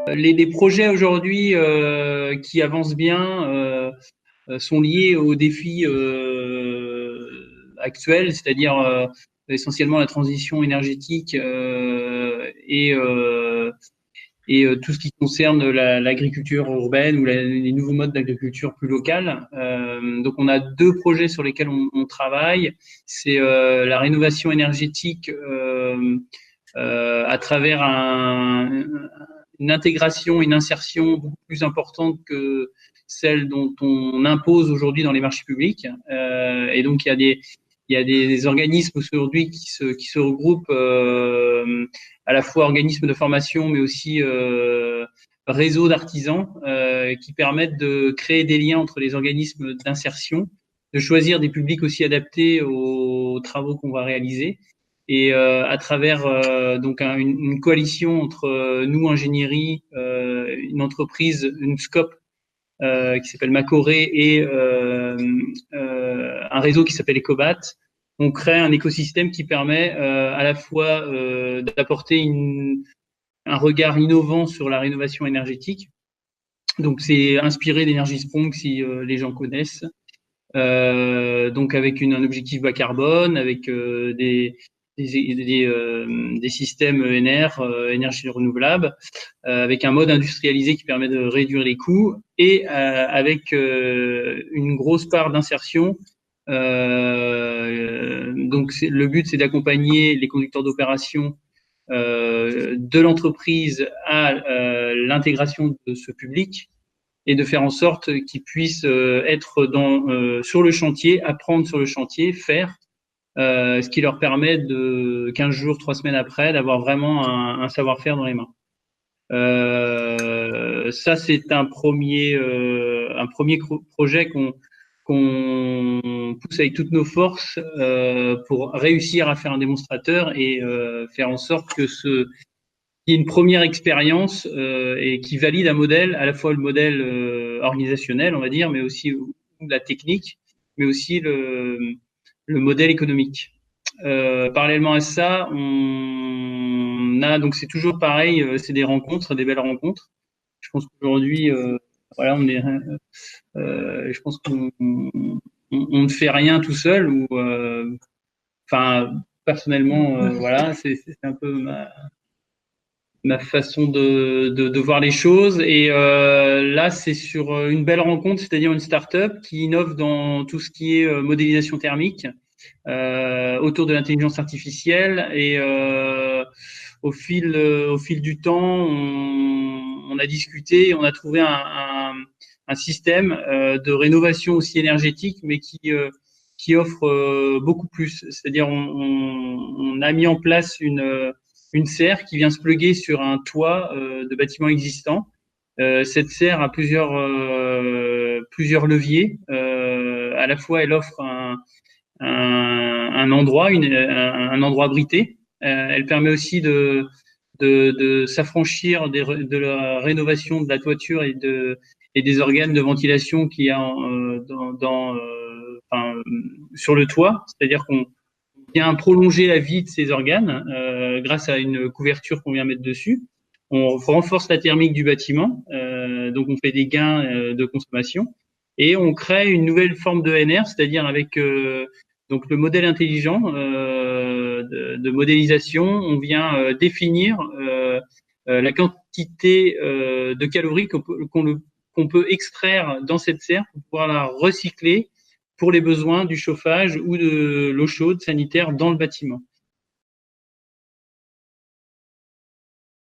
Les projets aujourd'hui qui avancent bien sont liés aux défis actuels, c'est-à-dire essentiellement la transition énergétique et tout ce qui concerne l'agriculture urbaine ou les nouveaux modes d'agriculture plus locales. Donc, on a deux projets sur lesquels on travaille. C'est la rénovation énergétique à travers une intégration, une insertion beaucoup plus importante que celle dont on impose aujourd'hui dans les marchés publics. Et donc, il y a des organismes aujourd'hui qui se regroupent à la fois organismes de formation, mais aussi réseaux d'artisans qui permettent de créer des liens entre les organismes d'insertion, de choisir des publics aussi adaptés aux travaux qu'on va réaliser. Et à travers donc une coalition entre nous, ingénierie, une entreprise, une scope qui s'appelle Macoré et un réseau qui s'appelle Ecobat, on crée un écosystème qui permet à la fois d'apporter un regard innovant sur la rénovation énergétique. Donc, c'est inspiré d'Energy Sprong, si les gens connaissent. Donc, avec un objectif bas carbone, avec des systèmes ENR, énergie renouvelable, avec un mode industrialisé qui permet de réduire les coûts et avec une grosse part d'insertion. Donc, le but, c'est d'accompagner les conducteurs d'opération de l'entreprise à l'intégration de ce public et de faire en sorte qu'ils puissent être sur le chantier, apprendre sur le chantier, faire, ce qui leur permet de 15 jours, 3 semaines après, d'avoir vraiment un savoir-faire dans les mains. Ça, c'est un premier projet qu'on pousse avec toutes nos forces pour réussir à faire un démonstrateur et faire en sorte que qu'il y ait une première expérience et qui valide un modèle, à la fois le modèle organisationnel, on va dire, mais aussi la technique, mais aussi le modèle économique. Parallèlement à ça, on a donc c'est toujours pareil, c'est des rencontres, des belles rencontres. Je pense qu'aujourd'hui, voilà, je pense on ne fait rien tout seul ou, enfin, personnellement, voilà, c'est un peu ma façon de voir les choses. Et là, c'est sur une belle rencontre, c'est-à-dire une start-up qui innove dans tout ce qui est modélisation thermique autour de l'intelligence artificielle. Et au fil du temps, on a discuté, on a trouvé un système de rénovation aussi énergétique, mais qui offre beaucoup plus. C'est-à-dire, on a mis en place une serre qui vient se plugger sur un toit de bâtiment existant. Cette serre a plusieurs leviers. À la fois, elle offre un endroit, un endroit abrité. Elle permet aussi de s'affranchir de la rénovation de la toiture et des organes de ventilation qu'il y a enfin, sur le toit. C'est-à-dire qu'on vient prolonger la vie de ces organes grâce à une couverture qu'on vient mettre dessus. On renforce la thermique du bâtiment, donc on fait des gains de consommation et on crée une nouvelle forme de NR, c'est-à-dire avec donc le modèle intelligent de modélisation. On vient définir la quantité de calories qu'on peut extraire dans cette serre pour pouvoir la recycler pour les besoins du chauffage ou de l'eau chaude sanitaire dans le bâtiment.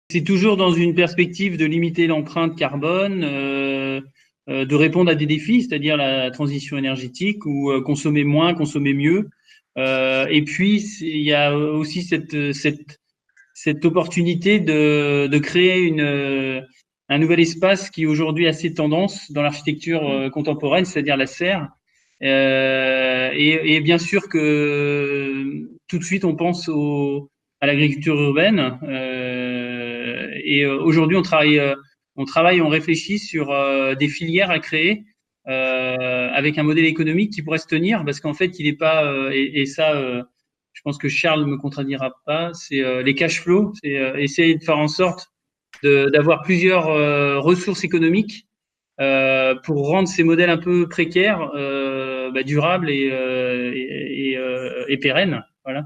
C'est toujours dans une perspective de limiter l'empreinte carbone, de répondre à des défis, c'est-à-dire la transition énergétique ou consommer moins, consommer mieux. Et puis, il y a aussi cette opportunité de créer un nouvel espace qui aujourd'hui a assez tendance dans l'architecture contemporaine, c'est-à-dire la serre. Et bien sûr que tout de suite, on pense à l'agriculture urbaine. Et aujourd'hui, on réfléchit sur des filières à créer avec un modèle économique qui pourrait se tenir, parce qu'en fait, il n'est pas et ça, je pense que Charles me contredira pas. C'est les cash flows, c'est essayer de faire en sorte d'avoir plusieurs ressources économiques pour rendre ces modèles un peu précaires durables et pérennes. Voilà.